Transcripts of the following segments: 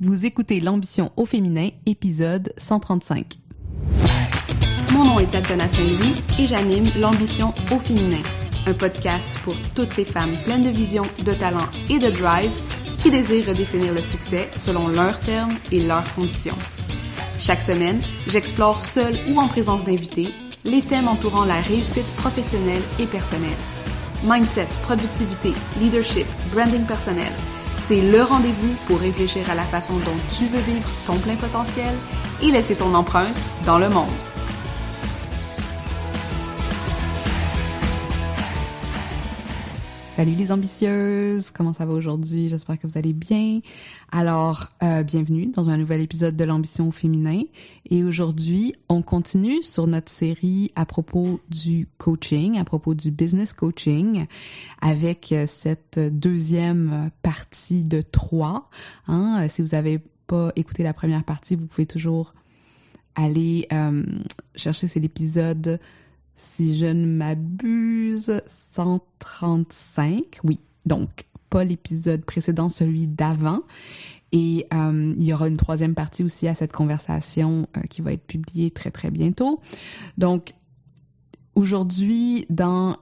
Vous écoutez L'Ambition au féminin, épisode 135. Mon nom est Tatiana Saint-Louis et j'anime L'Ambition au féminin, un podcast pour toutes les femmes pleines de vision, de talent et de drive qui désirent redéfinir le succès selon leurs termes et leurs conditions. Chaque semaine, j'explore seule ou en présence d'invités les thèmes entourant la réussite professionnelle et personnelle. Mindset, productivité, leadership, branding personnel. C'est le rendez-vous pour réfléchir à la façon dont tu veux vivre ton plein potentiel et laisser ton empreinte dans le monde. Salut les ambitieuses, comment ça va aujourd'hui? J'espère que vous allez bien. Alors, bienvenue dans un nouvel épisode de l'Ambition au féminin. Et aujourd'hui, on continue sur notre série à propos du coaching, à propos du business coaching, avec cette deuxième partie de 3. Si vous n'avez pas écouté la première partie, vous pouvez toujours aller chercher, c'est l'épisode, si je ne m'abuse, 135. Oui, donc pas l'épisode précédent, celui d'avant. Et il y aura une troisième partie aussi à cette conversation qui va être publiée très, très bientôt. Donc, aujourd'hui, dans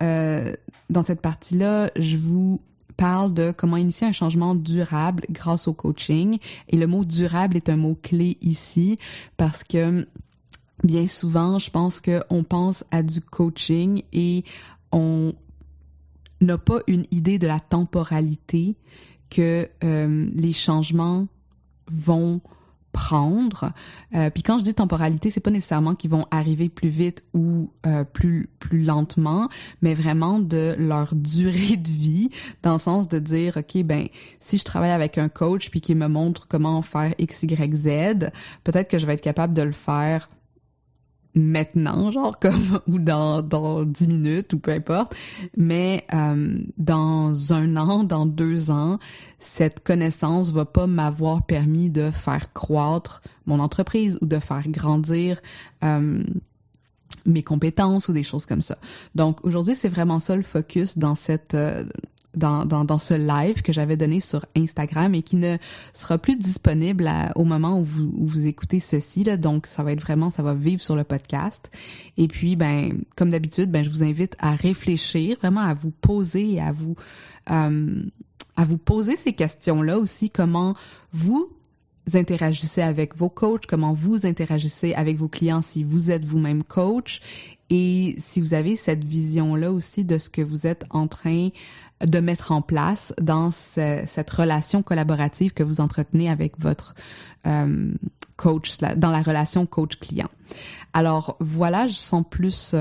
cette partie-là, je vous parle de comment initier un changement durable grâce au coaching. Et le mot durable est un mot clé ici parce que bien souvent, je pense qu'on pense à du coaching et on n'a pas une idée de la temporalité que les changements vont prendre. Puis quand je dis temporalité, c'est pas nécessairement qu'ils vont arriver plus vite ou plus lentement, mais vraiment de leur durée de vie, dans le sens de dire, OK, ben si je travaille avec un coach puis qu'il me montre comment faire X, Y, Z, peut-être que je vais être capable de le faire maintenant, genre comme ou dans 10 minutes ou peu importe, mais dans 1 an, dans 2 ans, cette connaissance va pas m'avoir permis de faire croître mon entreprise ou de faire grandir mes compétences ou des choses comme ça. Donc aujourd'hui, c'est vraiment ça le focus dans cette dans ce live que j'avais donné sur Instagram et qui ne sera plus disponible au moment où vous écoutez ceci, là. Donc, ça va vivre sur le podcast. Et puis, ben, comme d'habitude, ben, je vous invite à réfléchir, vraiment à vous poser et à vous poser ces questions-là aussi, comment vous interagissez avec vos coachs, comment vous interagissez avec vos clients si vous êtes vous-même coach et si vous avez cette vision-là aussi de ce que vous êtes en train de mettre en place dans cette relation collaborative que vous entretenez avec votre coach, dans la relation coach-client. Alors voilà, je sens plus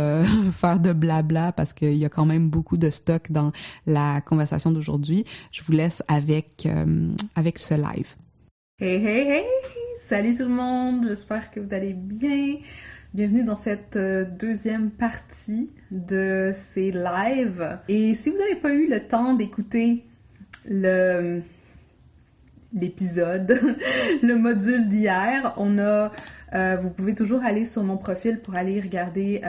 faire de blabla parce qu'il y a quand même beaucoup de stock dans la conversation d'aujourd'hui. Je vous laisse avec ce live. Hey, hey, hey! Salut tout le monde! J'espère que vous allez bien. Bienvenue dans cette deuxième partie de ces lives. Et si vous n'avez pas eu le temps d'écouter l'épisode, le module d'hier, vous pouvez toujours aller sur mon profil pour aller regarder,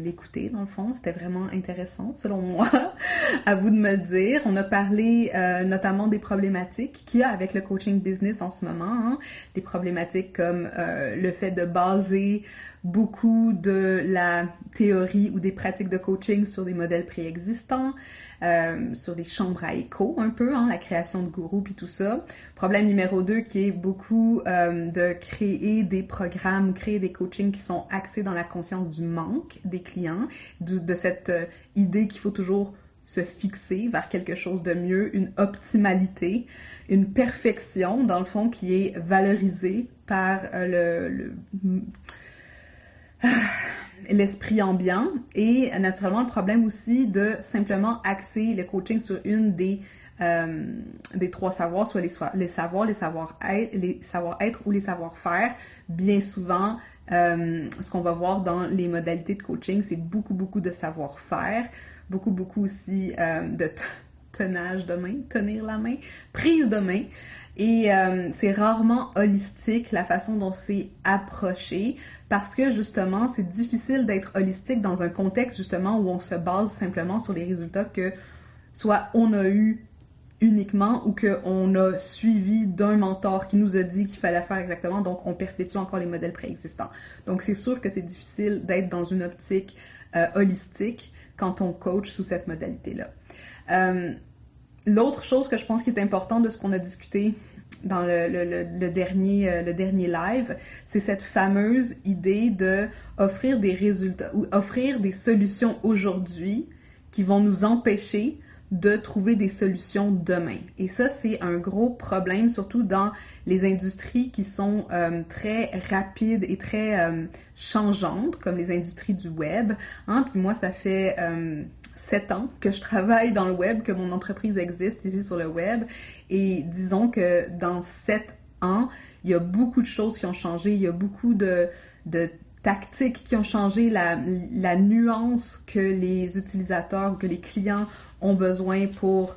l'écouter dans le fond. C'était vraiment intéressant selon moi. À vous de me le dire. On a parlé notamment des problématiques qu'il y a avec le coaching business en ce moment. Des problématiques comme le fait de baser beaucoup de la théorie ou des pratiques de coaching sur des modèles préexistants, sur des chambres à écho un peu, la création de gourous puis tout ça. Problème numéro 2 qui est beaucoup de créer des programmes, créer des coachings qui sont axés dans la conscience du manque des clients, de cette idée qu'il faut toujours se fixer vers quelque chose de mieux, une optimalité, une perfection, dans le fond, qui est valorisée par l'esprit ambiant et naturellement le problème aussi de simplement axer le coaching sur une des 3 savoirs, soit les savoir-être ou les savoir-faire. Bien souvent, ce qu'on va voir dans les modalités de coaching, c'est beaucoup de savoir-faire, beaucoup aussi de tenage de main, tenir la main, prise de main. Et c'est rarement holistique la façon dont c'est approché parce que justement, c'est difficile d'être holistique dans un contexte justement où on se base simplement sur les résultats que soit on a eu uniquement ou qu'on a suivi d'un mentor qui nous a dit qu'il fallait faire exactement, donc on perpétue encore les modèles préexistants. Donc c'est sûr que c'est difficile d'être dans une optique holistique quand on coach sous cette modalité-là. L'autre chose que je pense qui est importante de ce qu'on a discuté dans le dernier live, c'est cette fameuse idée de offrir des résultats ou offrir des solutions aujourd'hui qui vont nous empêcher de trouver des solutions demain. Et ça, c'est un gros problème, surtout dans les industries qui sont très rapides et très changeantes, comme les industries du web. Hein? Puis moi, ça fait 7 ans que je travaille dans le web, que mon entreprise existe ici sur le web. Et disons que dans 7 ans, il y a beaucoup de choses qui ont changé. Il y a beaucoup de tactiques qui ont changé, la nuance que les utilisateurs ou que les clients ont besoin pour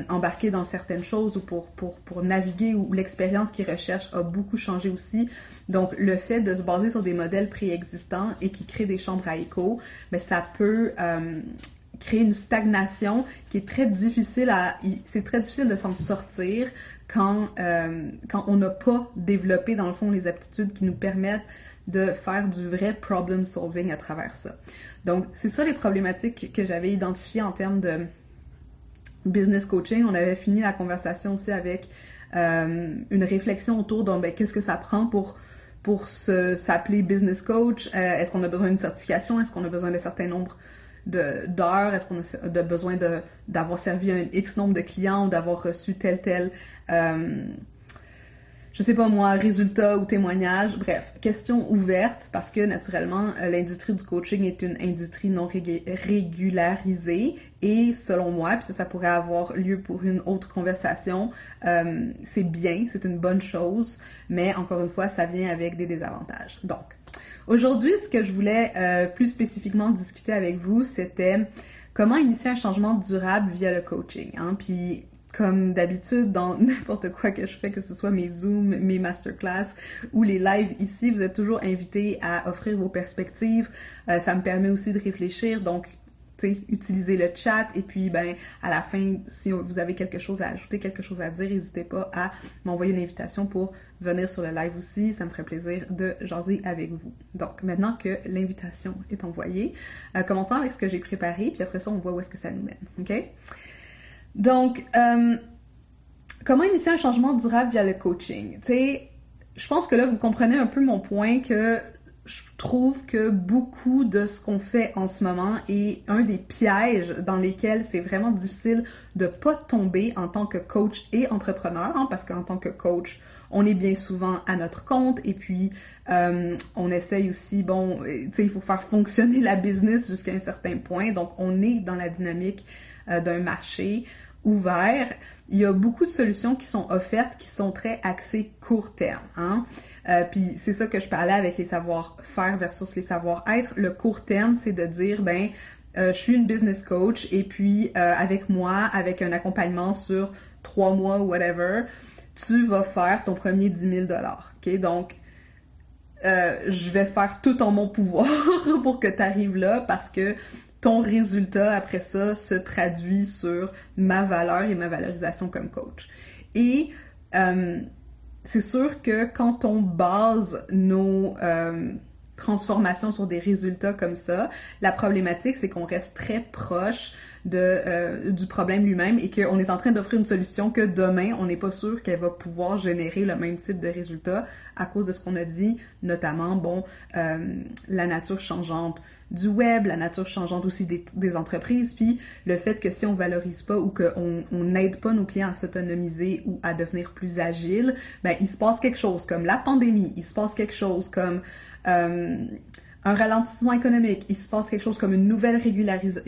embarquer dans certaines choses ou pour naviguer, ou l'expérience qu'ils recherchent a beaucoup changé aussi. Donc, le fait de se baser sur des modèles préexistants et qui créent des chambres à écho, ben, ça peut créer une stagnation qui est très difficile c'est très difficile de s'en sortir quand on n'a pas développé, dans le fond, les aptitudes qui nous permettent de faire du vrai problem solving à travers ça. Donc, c'est ça les problématiques que j'avais identifiées en termes de business coaching. On avait fini la conversation aussi avec une réflexion autour de qu'est-ce que ça prend pour s'appeler business coach. Est-ce qu'on a besoin d'une certification? Est-ce qu'on a besoin d'un certain nombre d'heures? Est-ce qu'on a besoin d'avoir servi un X nombre de clients ou d'avoir reçu tel je sais pas moi, résultat ou témoignage, bref, question ouverte parce que naturellement, l'industrie du coaching est une industrie non régularisée et selon moi, puis ça pourrait avoir lieu pour une autre conversation, c'est bien, c'est une bonne chose, mais encore une fois, ça vient avec des désavantages. Donc, aujourd'hui, ce que je voulais plus spécifiquement discuter avec vous, c'était comment initier un changement durable via le coaching, hein, puis comme d'habitude, dans n'importe quoi que je fais, que ce soit mes Zooms, mes masterclass ou les lives ici, vous êtes toujours invités à offrir vos perspectives. Ça me permet aussi de réfléchir, donc, tu sais, utilisez le chat. Et puis, ben, à la fin, si vous avez quelque chose à ajouter, quelque chose à dire, n'hésitez pas à m'envoyer une invitation pour venir sur le live aussi. Ça me ferait plaisir de jaser avec vous. Donc, maintenant que l'invitation est envoyée, commençons avec ce que j'ai préparé, puis après ça, on voit où est-ce que ça nous mène, OK? Donc, comment initier un changement durable via le coaching? Tu sais, je pense que là, vous comprenez un peu mon point que je trouve que beaucoup de ce qu'on fait en ce moment est un des pièges dans lesquels c'est vraiment difficile de pas tomber en tant que coach et entrepreneur, hein, parce qu'en tant que coach, on est bien souvent à notre compte et puis on essaye aussi, bon, tu sais, il faut faire fonctionner la business jusqu'à un certain point, donc on est dans la dynamique d'un marché ouvert. Il y a beaucoup de solutions qui sont offertes qui sont très axées court terme, hein. Puis c'est ça que je parlais avec les savoir-faire versus les savoir-être. Le court terme, c'est de dire, ben, je suis une business coach et puis avec moi, avec un accompagnement sur 3 mois ou whatever, tu vas faire ton premier 10 000 $. OK? Donc, je vais faire tout en mon pouvoir pour que tu arrives là parce que ton résultat, après ça, se traduit sur ma valeur et ma valorisation comme coach. Et c'est sûr que quand on base nos transformations sur des résultats comme ça, la problématique, c'est qu'on reste très proche du problème lui-même et qu'on est en train d'offrir une solution que demain, on n'est pas sûr qu'elle va pouvoir générer le même type de résultat à cause de ce qu'on a dit, notamment, bon, la nature changeante du web, la nature changeante aussi des entreprises, puis le fait que si on valorise pas ou qu'on n'aide pas nos clients à s'autonomiser ou à devenir plus agiles, ben il se passe quelque chose comme la pandémie, il se passe quelque chose comme un ralentissement économique, il se passe quelque chose comme une nouvelle régulation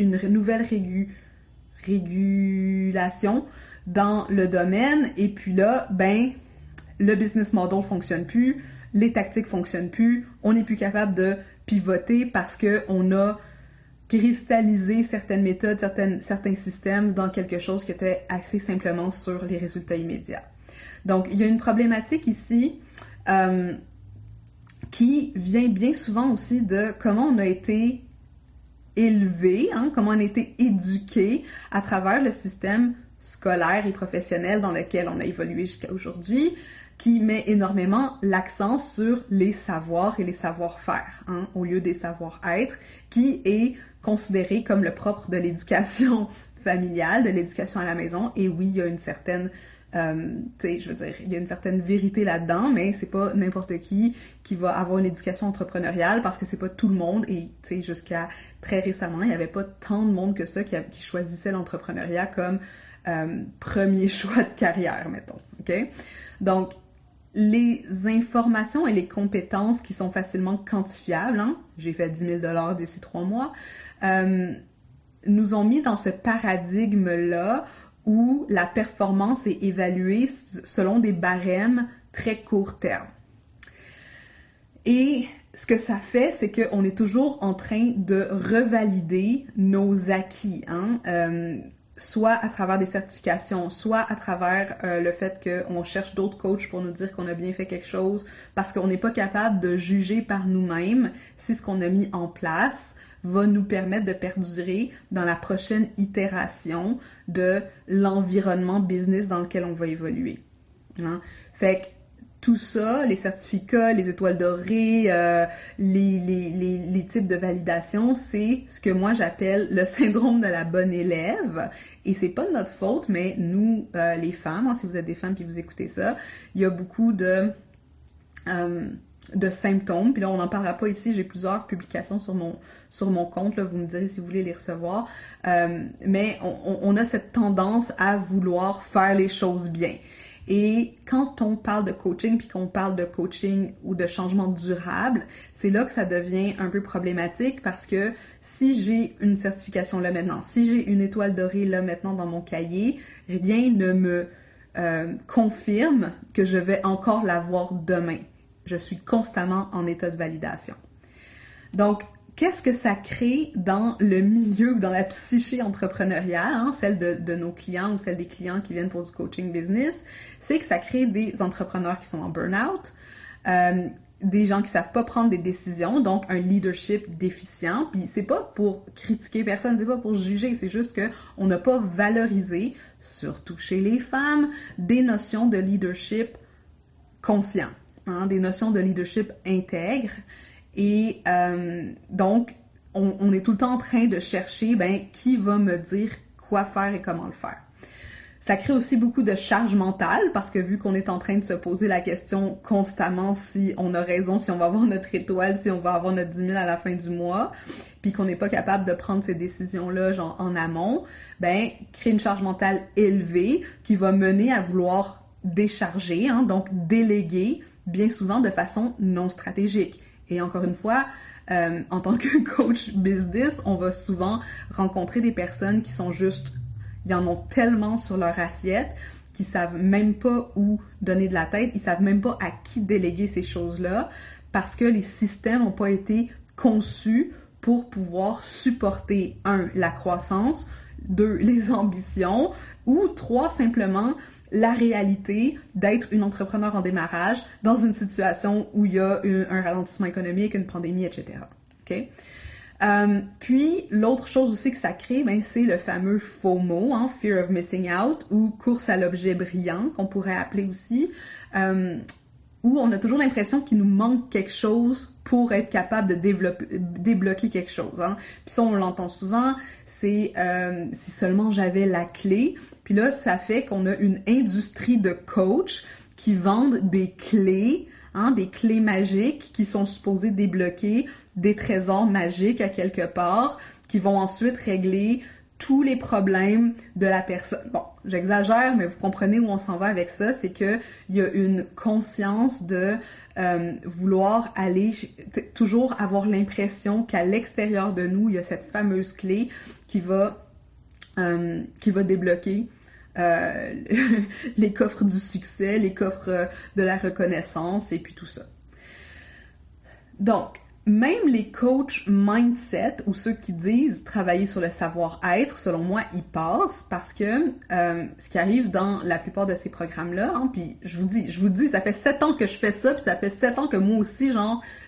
dans le domaine, et puis là, ben le business model fonctionne plus, les tactiques fonctionnent plus, on n'est plus capable de pivoter parce que on a cristallisé certaines méthodes, certains systèmes dans quelque chose qui était axé simplement sur les résultats immédiats. Donc, il y a une problématique ici qui vient bien souvent aussi de comment on a été élevé, hein, comment on a été éduqué à travers le système scolaire et professionnel dans lequel on a évolué jusqu'à aujourd'hui, qui met énormément l'accent sur les savoirs et les savoir-faire, hein, au lieu des savoir-être, qui est considéré comme le propre de l'éducation familiale, de l'éducation à la maison. Et oui, il y a une certaine, tu sais, je veux dire, il y a une certaine vérité là-dedans, mais c'est pas n'importe qui va avoir une éducation entrepreneuriale, parce que c'est pas tout le monde. Et tu sais, jusqu'à très récemment, il y avait pas tant de monde que ça qui choisissait l'entrepreneuriat comme premier choix de carrière, mettons. Ok? Donc, les informations et les compétences qui sont facilement quantifiables, hein, j'ai fait 10 000 $ d'ici 3 mois, nous ont mis dans ce paradigme-là où la performance est évaluée selon des barèmes très court terme. Et ce que ça fait, c'est qu'on est toujours en train de revalider nos acquis, hein, soit à travers des certifications, soit à travers le fait qu'on cherche d'autres coachs pour nous dire qu'on a bien fait quelque chose, parce qu'on n'est pas capable de juger par nous-mêmes si ce qu'on a mis en place va nous permettre de perdurer dans la prochaine itération de l'environnement business dans lequel on va évoluer. Hein? Fait que tout ça, les certificats, les étoiles dorées, les types de validation, c'est ce que moi j'appelle le syndrome de la bonne élève. Et c'est pas de notre faute, mais nous, les femmes, hein, si vous êtes des femmes puis vous écoutez ça, il y a beaucoup de symptômes. Puis là, on n'en parlera pas ici. J'ai plusieurs publications sur mon compte. Là, vous me direz si vous voulez les recevoir. Mais on a cette tendance à vouloir faire les choses bien. Et quand on parle de coaching, puis qu'on parle de coaching ou de changement durable, c'est là que ça devient un peu problématique, parce que si j'ai une certification là maintenant, si j'ai une étoile dorée là maintenant dans mon cahier, rien ne me confirme que je vais encore l'avoir demain. Je suis constamment en état de validation. Donc, qu'est-ce que ça crée dans le milieu ou dans la psyché entrepreneuriale, hein, celle de nos clients ou celle des clients qui viennent pour du coaching business? C'est que ça crée des entrepreneurs qui sont en burn-out, des gens qui savent pas prendre des décisions, donc un leadership déficient. Puis c'est pas pour critiquer personne, c'est pas pour juger, c'est juste que on n'a pas valorisé, surtout chez les femmes, des notions de leadership conscient, hein, des notions de leadership intègre. Et donc, on est tout le temps en train de chercher, qui va me dire quoi faire et comment le faire. Ça crée aussi beaucoup de charge mentale, parce que vu qu'on est en train de se poser la question constamment si on a raison, si on va avoir notre étoile, si on va avoir notre 10 000 à la fin du mois, puis qu'on n'est pas capable de prendre ces décisions-là, genre en amont, crée une charge mentale élevée qui va mener à vouloir décharger, hein, donc déléguer, bien souvent de façon non stratégique. Et encore une fois, en tant que coach business, on va souvent rencontrer des personnes qui sont juste, ils en ont tellement sur leur assiette qu'ils savent même pas où donner de la tête, ils savent même pas à qui déléguer ces choses-là, parce que les systèmes n'ont pas été conçus pour pouvoir supporter, 1, la croissance, 2, les ambitions, ou 3, simplement la réalité d'être une entrepreneur en démarrage dans une situation où il y a un ralentissement économique, une pandémie, etc. Okay? Puis, l'autre chose aussi que ça crée, c'est le fameux FOMO, hein, Fear of Missing Out, ou course à l'objet brillant, qu'on pourrait appeler aussi, où on a toujours l'impression qu'il nous manque quelque chose pour être capable de débloquer quelque chose. Hein. Puis ça, on l'entend souvent, c'est si seulement j'avais la clé. Puis là, ça fait qu'on a une industrie de coachs qui vendent des clés, hein, des clés magiques qui sont supposées débloquer des trésors magiques à quelque part, qui vont ensuite régler tous les problèmes de la personne. Bon, j'exagère, mais vous comprenez où on s'en va avec ça, c'est que il y a une conscience de vouloir aller, toujours avoir l'impression qu'à l'extérieur de nous, il y a cette fameuse clé qui va débloquer les coffres du succès, les coffres de la reconnaissance et puis tout ça. Donc, même les coachs mindset ou ceux qui disent travailler sur le savoir-être, selon moi, ils passent parce que ce qui arrive dans la plupart de ces programmes-là, hein, puis je vous dis, ça fait 7 ans que je fais ça, puis ça fait 7 ans que moi aussi,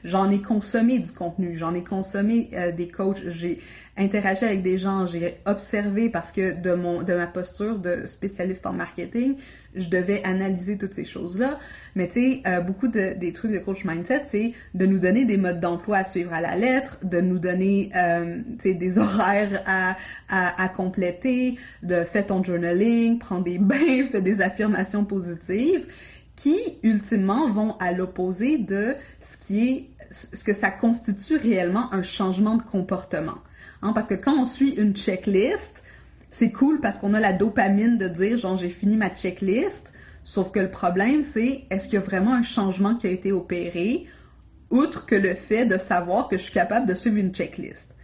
j'en ai consommé du contenu, j'en ai consommé des coachs, j'ai interagi avec des gens, j'ai observé parce que de ma posture de spécialiste en marketing, je devais analyser toutes ces choses-là. Mais tu sais, beaucoup des trucs de coach mindset, c'est de nous donner des modes d'emploi à suivre à la lettre, de nous donner tu sais, des horaires à compléter, de faire ton journaling, prends des bains, fais des affirmations positives, qui ultimement vont à l'opposé de ce que ça constitue réellement un changement de comportement. Hein, parce que quand on suit une checklist, c'est cool parce qu'on a la dopamine de dire genre j'ai fini ma checklist, sauf que le problème c'est est-ce qu'il y a vraiment un changement qui a été opéré, outre que le fait de savoir que je suis capable de suivre une checklist.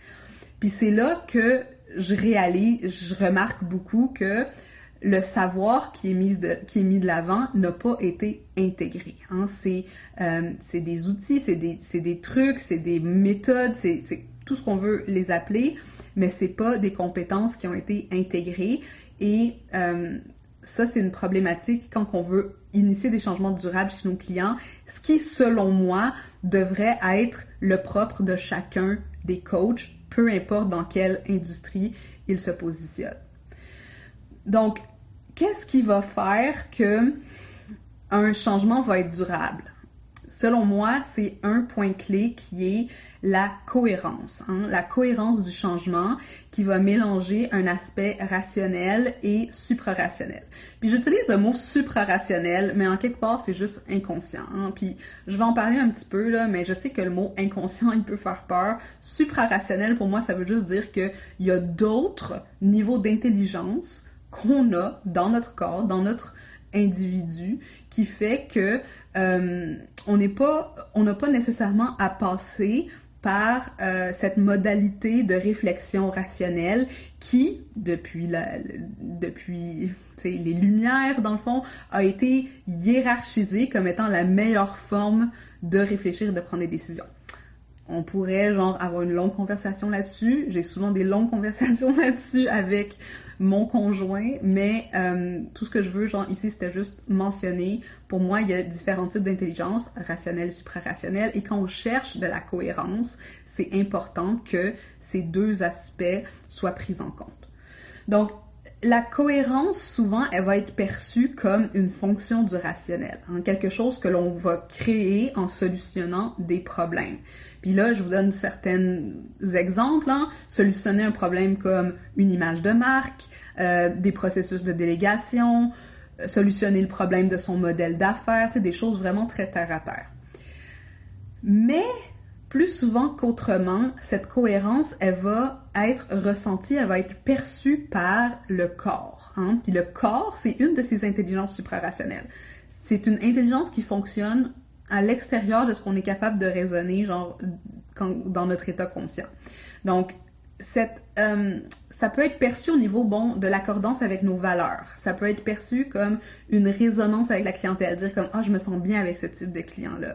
Puis c'est là que je remarque beaucoup que le savoir qui est mis de l'avant n'a pas été intégré. Hein. C'est des outils, c'est des trucs, c'est des méthodes, c'est tout ce qu'on veut les appeler, mais c'est pas des compétences qui ont été intégrées. Et ça, c'est une problématique quand on veut initier des changements durables chez nos clients, ce qui, selon moi, devrait être le propre de chacun des coachs, peu importe dans quelle industrie ils se positionnent. Donc, qu'est-ce qui va faire que un changement va être durable? Selon moi, c'est un point clé qui est la cohérence, hein? La cohérence du changement qui va mélanger un aspect rationnel et suprarationnel. Puis j'utilise le mot suprarationnel, mais en quelque part, c'est juste inconscient. Hein? Puis je vais en parler un petit peu, là, mais je sais que le mot inconscient, il peut faire peur. Suprarationnel, pour moi, ça veut juste dire qu'il y a d'autres niveaux d'intelligence qu'on a dans notre corps, dans notre individu, qui fait que on n'a pas nécessairement à passer par cette modalité de réflexion rationnelle qui, depuis les Lumières, dans le fond, a été hiérarchisée comme étant la meilleure forme de réfléchir et de prendre des décisions. On pourrait avoir une longue conversation là-dessus. J'ai souvent des longues conversations là-dessus avec mon conjoint, mais tout ce que je veux, ici, c'était juste mentionner. Pour moi, il y a différents types d'intelligence, rationnelle, suprarationnelle, et quand on cherche de la cohérence, c'est important que ces deux aspects soient pris en compte. Donc, la cohérence, souvent, elle va être perçue comme une fonction du rationnel, hein, quelque chose que l'on va créer en solutionnant des problèmes. Puis là, je vous donne certains exemples. Hein. Solutionner un problème comme une image de marque, des processus de délégation, solutionner le problème de son modèle d'affaires, des choses vraiment très terre à terre. Mais plus souvent qu'autrement, cette cohérence, elle va être ressentie, elle va être perçue par le corps. Hein? Puis le corps, c'est une de ces intelligences suprarationnelles. C'est une intelligence qui fonctionne à l'extérieur de ce qu'on est capable de raisonner, dans notre état conscient. Donc, ça peut être perçu au niveau, de l'accordance avec nos valeurs. Ça peut être perçu comme une résonance avec la clientèle, dire comme, je me sens bien avec ce type de client-là.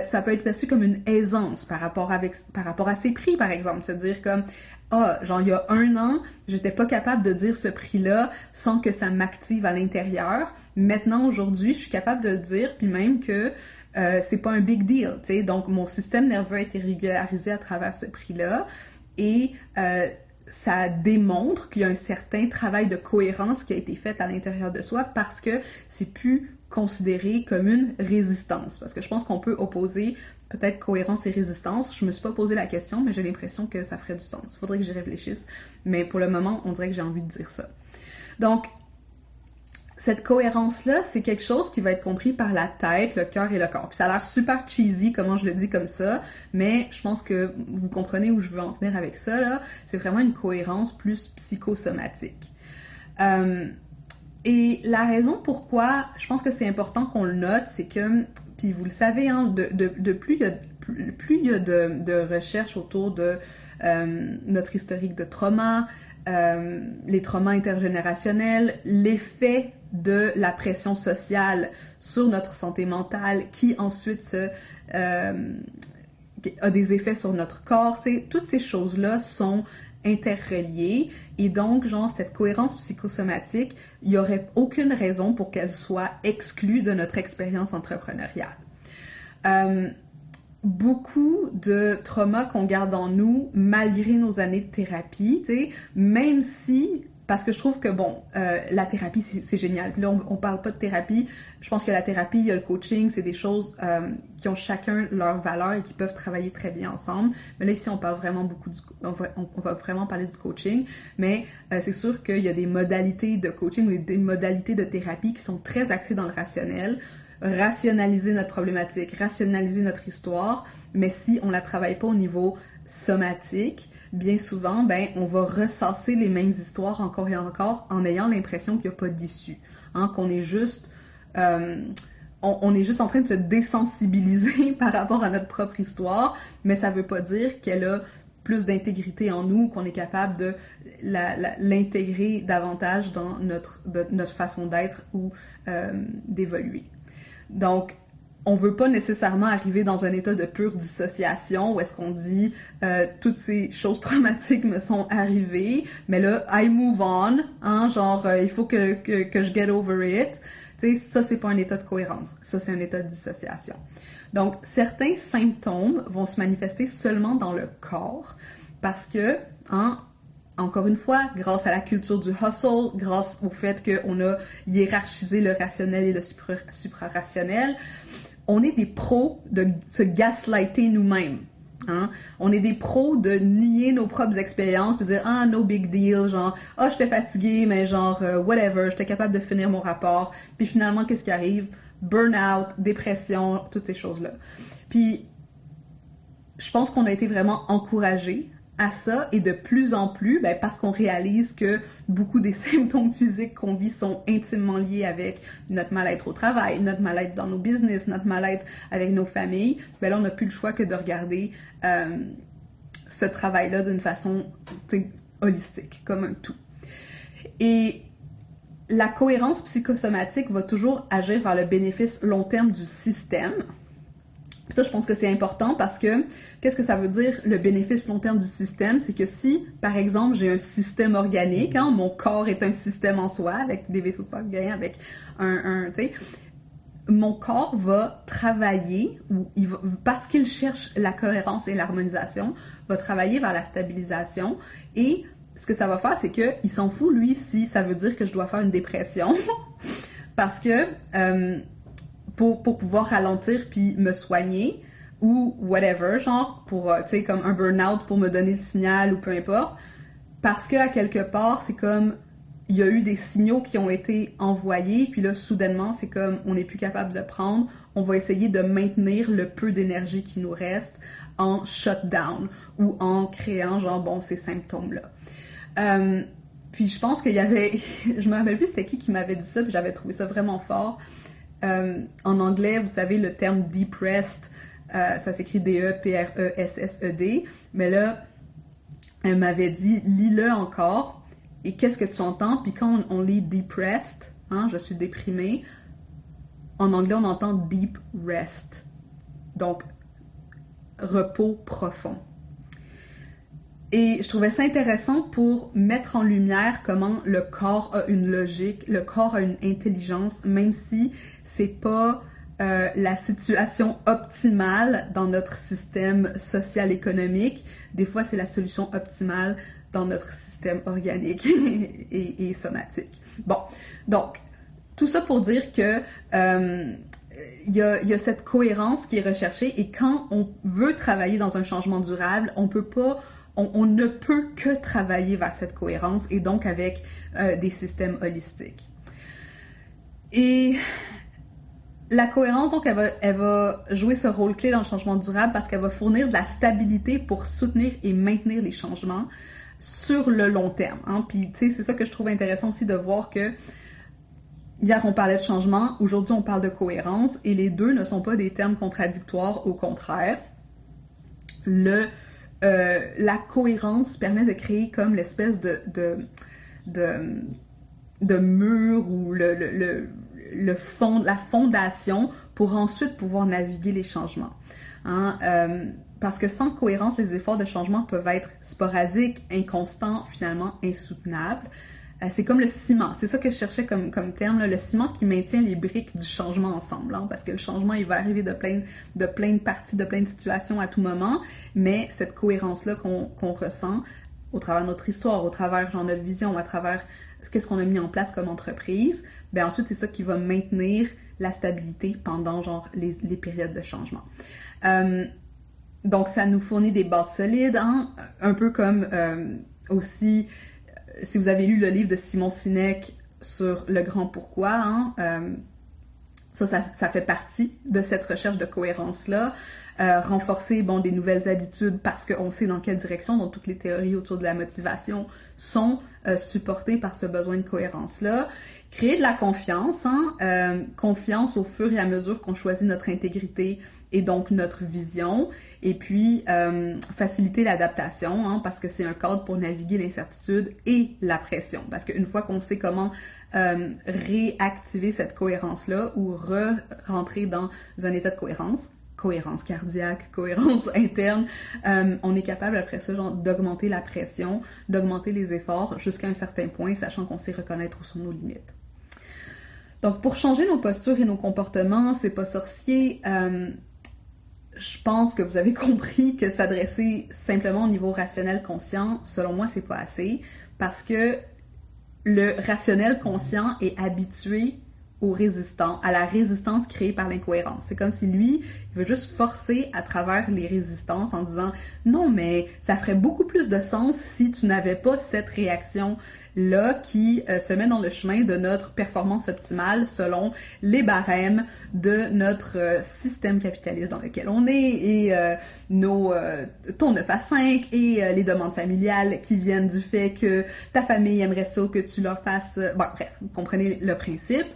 Ça peut être perçu comme une aisance par rapport à ses prix, par exemple. Se dire comme, il y a 1 an, j'étais pas capable de dire ce prix-là sans que ça m'active à l'intérieur. Maintenant, aujourd'hui, je suis capable de le dire, puis même que c'est pas un big deal, tu sais. Donc, mon système nerveux a été régularisé à travers ce prix-là et ça démontre qu'il y a un certain travail de cohérence qui a été fait à l'intérieur de soi parce que c'est plus considéré comme une résistance. Parce que je pense qu'on peut opposer peut-être cohérence et résistance. Je me suis pas posé la question, mais j'ai l'impression que ça ferait du sens. Il faudrait que j'y réfléchisse. Mais pour le moment, on dirait que j'ai envie de dire ça. Donc, cette cohérence-là, c'est quelque chose qui va être compris par la tête, le cœur et le corps. Puis ça a l'air super cheesy, comment je le dis comme ça, mais je pense que vous comprenez où je veux en venir avec ça, là. C'est vraiment une cohérence plus psychosomatique. Et la raison pourquoi je pense que c'est important qu'on le note, c'est que, puis vous le savez, hein, plus il y a de recherches autour de notre historique de trauma, les traumas intergénérationnels, l'effet de la pression sociale sur notre santé mentale qui ensuite a des effets sur notre corps, tu sais, toutes ces choses-là sont interreliées et donc, genre, cette cohérence psychosomatique, il n'y aurait aucune raison pour qu'elle soit exclue de notre expérience entrepreneuriale. Beaucoup de traumas qu'on garde en nous, malgré nos années de thérapie, tu sais, même si... Parce que je trouve que, bon, la thérapie, c'est génial. Puis là, on parle pas de thérapie. Je pense que la thérapie, il y a le coaching, c'est des choses qui ont chacun leur valeur et qui peuvent travailler très bien ensemble. Mais là, ici, on parle vraiment beaucoup on va vraiment parler du coaching. Mais c'est sûr qu'il y a des modalités de coaching ou des modalités de thérapie qui sont très axées dans le rationnel. Rationaliser notre problématique, rationaliser notre histoire. Mais si on la travaille pas au niveau somatique, bien souvent, ben, on va ressasser les mêmes histoires encore et encore en ayant l'impression qu'il n'y a pas d'issue, hein, qu'on est juste, on est juste en train de se désensibiliser par rapport à notre propre histoire, mais ça veut pas dire qu'elle a plus d'intégrité en nous, qu'on est capable de l'intégrer davantage dans notre façon d'être ou d'évoluer. Donc, on veut pas nécessairement arriver dans un état de pure dissociation où est-ce qu'on dit toutes ces choses traumatiques me sont arrivées, mais là I move on, hein, genre il faut que je get over it. Tu sais, ça c'est pas un état de cohérence, ça c'est un état de dissociation. Donc certains symptômes vont se manifester seulement dans le corps parce que, hein, encore une fois, grâce à la culture du hustle, grâce au fait qu'on a hiérarchisé le rationnel et le suprarationnel, on est des pros de se gaslighter nous-mêmes. Hein? On est des pros de nier nos propres expériences, de dire « Ah, no big deal », genre « Ah, j'étais fatiguée, mais genre whatever, j'étais capable de finir mon rapport. » Puis finalement, qu'est-ce qui arrive? Burnout, dépression, toutes ces choses-là. Puis, je pense qu'on a été vraiment encouragés à ça et de plus en plus, ben, parce qu'on réalise que beaucoup des symptômes physiques qu'on vit sont intimement liés avec notre mal-être au travail, notre mal-être dans nos business, notre mal-être avec nos familles, ben là, on n'a plus le choix que de regarder ce travail-là d'une façon holistique, comme un tout. Et la cohérence psychosomatique va toujours agir vers le bénéfice long terme du système. Ça, je pense que c'est important parce que qu'est-ce que ça veut dire le bénéfice long terme du système? C'est que si, par exemple, j'ai un système organique, hein, mon corps est un système en soi, avec des vaisseaux sanguins, avec tu sais, mon corps va travailler, ou parce qu'il cherche la cohérence et l'harmonisation, va travailler vers la stabilisation et ce que ça va faire, c'est que il s'en fout, lui, si ça veut dire que je dois faire une dépression parce que pour pouvoir ralentir puis me soigner ou whatever, genre pour tu sais comme un burn-out pour me donner le signal ou peu importe, parce que à quelque part c'est comme il y a eu des signaux qui ont été envoyés puis là soudainement c'est comme on n'est plus capable de prendre, on va essayer de maintenir le peu d'énergie qui nous reste en shutdown ou en créant genre bon ces symptômes là. Puis je pense qu'il y avait je me rappelle plus c'était qui m'avait dit ça puis j'avais trouvé ça vraiment fort. En anglais, vous savez, le terme « depressed », ça s'écrit D-E-P-R-E-S-S-E-D, mais là, elle m'avait dit « lis-le encore, et qu'est-ce que tu entends? » Puis quand on lit « depressed », hein, je suis déprimée, en anglais, on entend « deep rest », donc repos profond. Et je trouvais ça intéressant pour mettre en lumière comment le corps a une logique, le corps a une intelligence, même si c'est pas la situation optimale dans notre système social-économique. Des fois, c'est la solution optimale dans notre système organique et somatique. Bon, donc, tout ça pour dire que il y a cette cohérence qui est recherchée et quand on veut travailler dans un changement durable, on ne peut que travailler vers cette cohérence et donc avec des systèmes holistiques. Et la cohérence, donc, elle va jouer ce rôle clé dans le changement durable parce qu'elle va fournir de la stabilité pour soutenir et maintenir les changements sur le long terme. Hein? Puis, tu sais, c'est ça que je trouve intéressant aussi de voir que hier, on parlait de changement, aujourd'hui, on parle de cohérence et les deux ne sont pas des termes contradictoires, au contraire. La cohérence permet de créer comme l'espèce de mur ou la fondation pour ensuite pouvoir naviguer les changements. Hein? Parce que sans cohérence, les efforts de changement peuvent être sporadiques, inconstants, finalement insoutenables. C'est comme le ciment, c'est ça que je cherchais comme terme, là, le ciment qui maintient les briques du changement ensemble, hein, parce que le changement, il va arriver de plein de parties, de plein de situations à tout moment, mais cette cohérence-là qu'on ressent au travers de notre histoire, au travers genre notre vision, à travers qu'est-ce qu'on a mis en place comme entreprise, ben ensuite c'est ça qui va maintenir la stabilité pendant genre les périodes de changement. Donc ça nous fournit des bases solides, hein, un peu comme aussi si vous avez lu le livre de Simon Sinek sur le grand pourquoi, hein, ça fait partie de cette recherche de cohérence-là. Renforcer des nouvelles habitudes parce qu'on sait dans quelle direction, donc toutes les théories autour de la motivation sont supportées par ce besoin de cohérence-là. Créer de la confiance, hein, confiance au fur et à mesure qu'on choisit notre intégrité et donc notre vision, et puis faciliter l'adaptation, hein, parce que c'est un cadre pour naviguer l'incertitude et la pression, parce qu'une fois qu'on sait comment réactiver cette cohérence-là ou rentrer dans un état de cohérence cardiaque, cohérence interne, on est capable après ça genre d'augmenter la pression, d'augmenter les efforts jusqu'à un certain point, sachant qu'on sait reconnaître où sont nos limites. Donc pour changer nos postures et nos comportements, c'est pas sorcier. Je pense que vous avez compris que s'adresser simplement au niveau rationnel conscient, selon moi, c'est pas assez, parce que le rationnel conscient est habitué à la résistance créée par l'incohérence. C'est comme si lui, il veut juste forcer à travers les résistances en disant « Non, mais ça ferait beaucoup plus de sens si tu n'avais pas cette réaction-là qui se met dans le chemin de notre performance optimale selon les barèmes de notre système capitaliste dans lequel on est et ton 9 à 5 et les demandes familiales qui viennent du fait que ta famille aimerait ça que tu leur fasses... bref, vous comprenez le principe.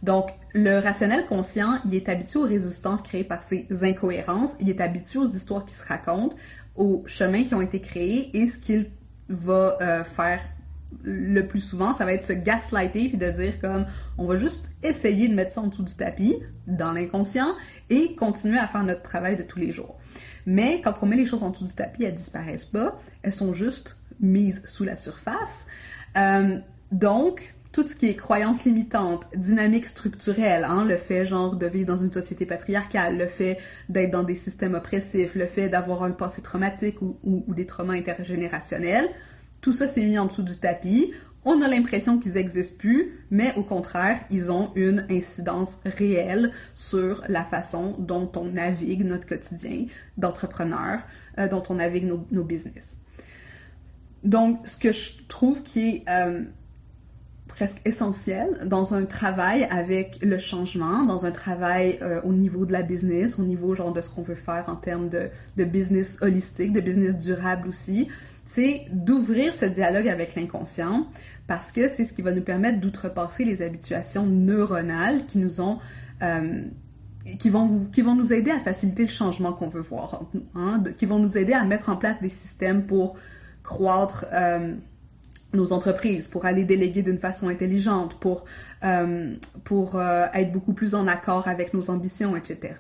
Donc, le rationnel conscient, il est habitué aux résistances créées par ces incohérences, il est habitué aux histoires qui se racontent, aux chemins qui ont été créés, et ce qu'il va faire le plus souvent, ça va être se gaslighter puis de dire comme on va juste essayer de mettre ça en dessous du tapis, dans l'inconscient, et continuer à faire notre travail de tous les jours. Mais quand on met les choses en dessous du tapis, elles disparaissent pas, elles sont juste mises sous la surface. Donc, tout ce qui est croyances limitantes, dynamique structurelle, hein, le fait genre de vivre dans une société patriarcale, le fait d'être dans des systèmes oppressifs, le fait d'avoir un passé traumatique ou des traumas intergénérationnels, tout ça s'est mis en dessous du tapis. On a l'impression qu'ils n'existent plus, mais au contraire, ils ont une incidence réelle sur la façon dont on navigue notre quotidien d'entrepreneur, dont on navigue nos business. Donc, ce que je trouve qui est presque essentiel dans un travail avec le changement, dans un travail au niveau de la business, au niveau genre de ce qu'on veut faire en termes de business holistique, de business durable aussi, c'est d'ouvrir ce dialogue avec l'inconscient parce que c'est ce qui va nous permettre d'outrepasser les habituations neuronales qui nous ont qui vont nous aider à faciliter le changement qu'on veut voir entre nous, hein, qui vont nous aider à mettre en place des systèmes pour croître nos entreprises, pour aller déléguer d'une façon intelligente, pour être beaucoup plus en accord avec nos ambitions, etc.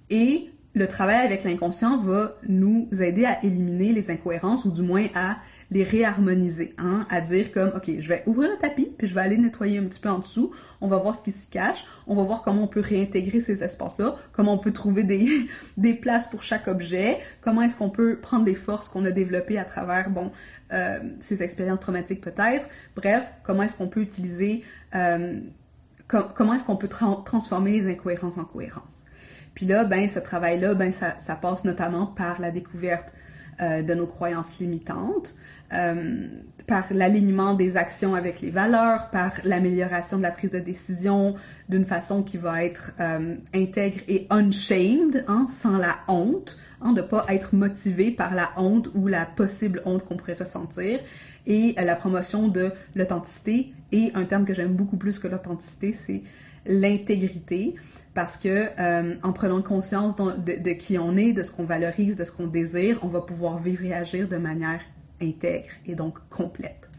Et le travail avec l'inconscient va nous aider à éliminer les incohérences ou du moins à les réharmoniser, hein, à dire comme, OK, je vais ouvrir le tapis, puis je vais aller nettoyer un petit peu en dessous, on va voir ce qui s'y cache, on va voir comment on peut réintégrer ces espaces-là, comment on peut trouver des places pour chaque objet, comment est-ce qu'on peut prendre des forces qu'on a développées à travers, ces expériences traumatiques peut-être, bref, comment est-ce qu'on peut utiliser, comment est-ce qu'on peut transformer les incohérences en cohérence. Puis là, ce travail-là, ça passe notamment par la découverte de nos croyances limitantes, par l'alignement des actions avec les valeurs, par l'amélioration de la prise de décision d'une façon qui va être intègre et unshamed, hein, sans la honte, hein, de pas être motivé par la honte ou la possible honte qu'on pourrait ressentir, et la promotion de l'authenticité, et un terme que j'aime beaucoup plus que l'authenticité, c'est l'intégrité, parce que en prenant conscience de qui on est, de ce qu'on valorise, de ce qu'on désire, on va pouvoir vivre et agir de manière intègre et donc complète.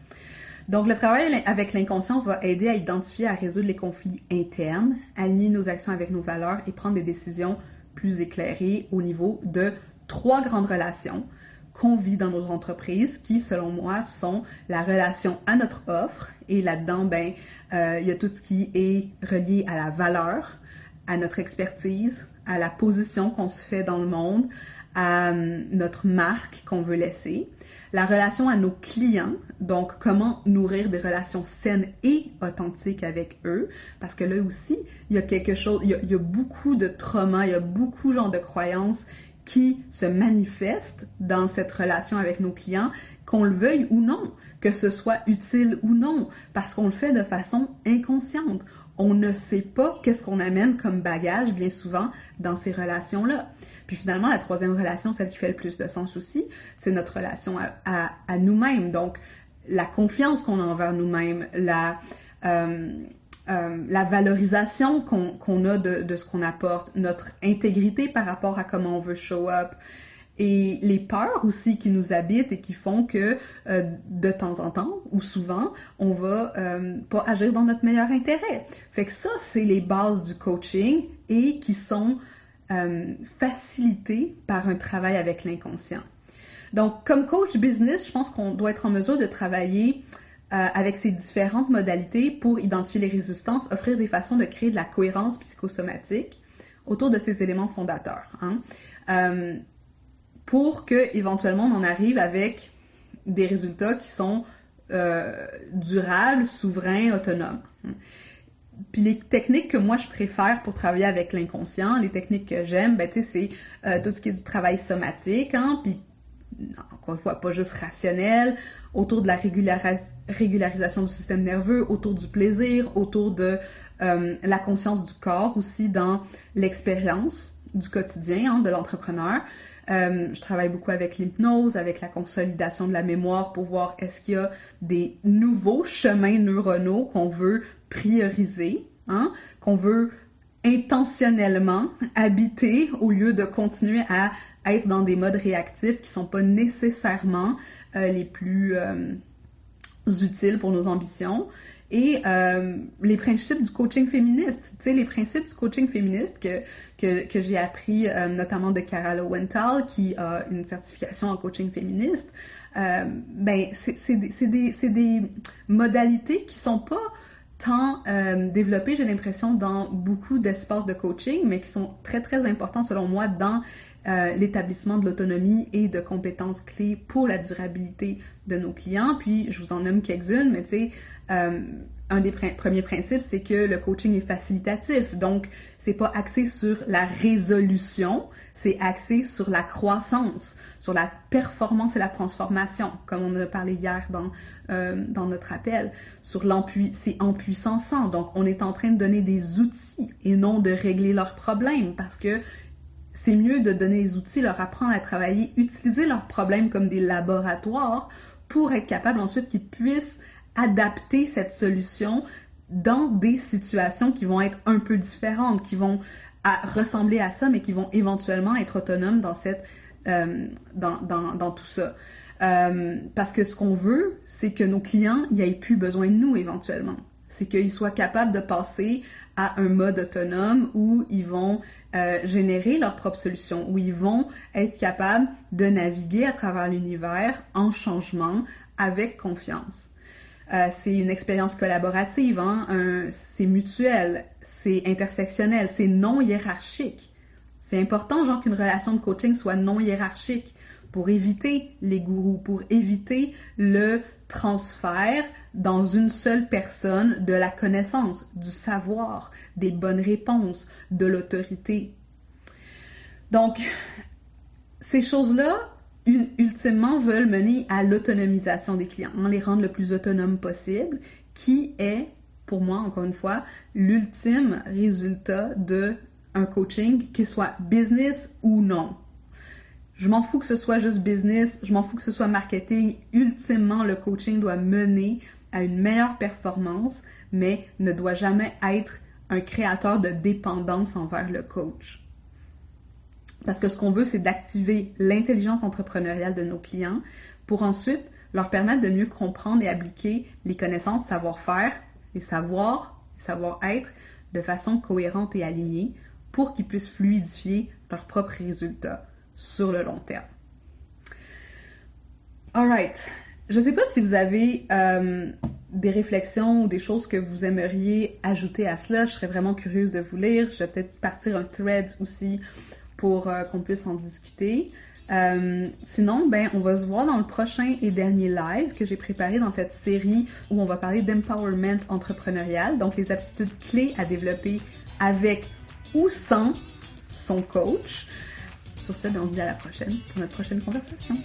Donc, le travail avec l'inconscient va aider à identifier, à résoudre les conflits internes, aligner nos actions avec nos valeurs et prendre des décisions plus éclairées au niveau de 3 grandes relations qu'on vit dans nos entreprises qui, selon moi, sont la relation à notre offre. Et là-dedans, il y a tout ce qui est relié à la valeur, à notre expertise, à la position qu'on se fait dans le monde, à notre marque qu'on veut laisser, la relation à nos clients, donc comment nourrir des relations saines et authentiques avec eux, parce que là aussi, il y a quelque chose, il y a beaucoup de traumas, il y a beaucoup genre de croyances qui se manifestent dans cette relation avec nos clients, qu'on le veuille ou non, que ce soit utile ou non, parce qu'on le fait de façon inconsciente. On ne sait pas qu'est-ce qu'on amène comme bagage bien souvent dans ces relations-là. Puis finalement, la 3e relation, celle qui fait le plus de sens aussi, c'est notre relation à nous-mêmes. Donc, la confiance qu'on a envers nous-mêmes, la valorisation qu'on a de ce qu'on apporte, notre intégrité par rapport à comment on veut show up, et les peurs aussi qui nous habitent et qui font que de temps en temps ou souvent, on va pas agir dans notre meilleur intérêt. Fait que ça, c'est les bases du coaching et qui sont facilitées par un travail avec l'inconscient. Donc, comme coach business, je pense qu'on doit être en mesure de travailler avec ces différentes modalités pour identifier les résistances, offrir des façons de créer de la cohérence psychosomatique autour de ces éléments fondateurs. Pour que éventuellement on en arrive avec des résultats qui sont durables, souverains, autonomes. Puis les techniques que moi je préfère pour travailler avec l'inconscient, les techniques que j'aime, c'est tout ce qui est du travail somatique, puis encore une fois, pas juste rationnel, autour de la régularisation du système nerveux, autour du plaisir, autour de la conscience du corps, aussi dans l'expérience du quotidien de l'entrepreneur. Je travaille beaucoup avec l'hypnose, avec la consolidation de la mémoire pour voir est-ce qu'il y a des nouveaux chemins neuronaux qu'on veut prioriser, qu'on veut intentionnellement habiter au lieu de continuer à être dans des modes réactifs qui sont pas nécessairement les plus utiles pour nos ambitions. Et les principes du coaching féministe, tu sais, les principes du coaching féministe que j'ai appris notamment de Cara Lowenthal, qui a une certification en coaching féministe, c'est des modalités qui sont pas tant développées, j'ai l'impression, dans beaucoup d'espaces de coaching, mais qui sont très, très importants selon moi dans l'établissement de l'autonomie et de compétences clés pour la durabilité de nos clients. Puis, je vous en nomme quelques-unes, mais tu sais, un des premiers principes, c'est que le coaching est facilitatif. Donc, c'est pas axé sur la résolution, c'est axé sur la croissance, sur la performance et la transformation, comme on a parlé hier dans notre appel, c'est empuissançant. Donc, on est en train de donner des outils et non de régler leurs problèmes, parce que c'est mieux de donner les outils, leur apprendre à travailler, utiliser leurs problèmes comme des laboratoires pour être capable ensuite qu'ils puissent adapter cette solution dans des situations qui vont être un peu différentes, qui vont ressembler à ça, mais qui vont éventuellement être autonomes dans tout ça. Parce que ce qu'on veut, c'est que nos clients n'aient plus besoin de nous éventuellement. C'est qu'ils soient capables de passer à un mode autonome où ils vont générer leur propre solution, où ils vont être capables de naviguer à travers l'univers en changement avec confiance. C'est une expérience collaborative, c'est mutuel, c'est intersectionnel, c'est non hiérarchique. C'est important, genre, qu'une relation de coaching soit non hiérarchique pour éviter les gourous, pour éviter le transfert dans une seule personne de la connaissance, du savoir, des bonnes réponses, de l'autorité. Donc, ces choses-là, ultimement, veulent mener à l'autonomisation des clients, les rendre le plus autonomes possible, qui est, pour moi, encore une fois, l'ultime résultat d'un coaching, qu'il soit business ou non. Je m'en fous que ce soit juste business, je m'en fous que ce soit marketing. Ultimement, le coaching doit mener à une meilleure performance, mais ne doit jamais être un créateur de dépendance envers le coach. Parce que ce qu'on veut, c'est d'activer l'intelligence entrepreneuriale de nos clients pour ensuite leur permettre de mieux comprendre et appliquer les connaissances, savoir-faire, les savoirs, les savoir-être de façon cohérente et alignée pour qu'ils puissent fluidifier leurs propres résultats sur le long terme. Alright. Je ne sais pas si vous avez des réflexions ou des choses que vous aimeriez ajouter à cela. Je serais vraiment curieuse de vous lire. Je vais peut-être partir un thread aussi pour qu'on puisse en discuter. Sinon, on va se voir dans le prochain et dernier live que j'ai préparé dans cette série où on va parler d'empowerment entrepreneurial, donc les aptitudes clés à développer avec ou sans son coach. Sur ce, on se dit à la prochaine pour notre prochaine conversation.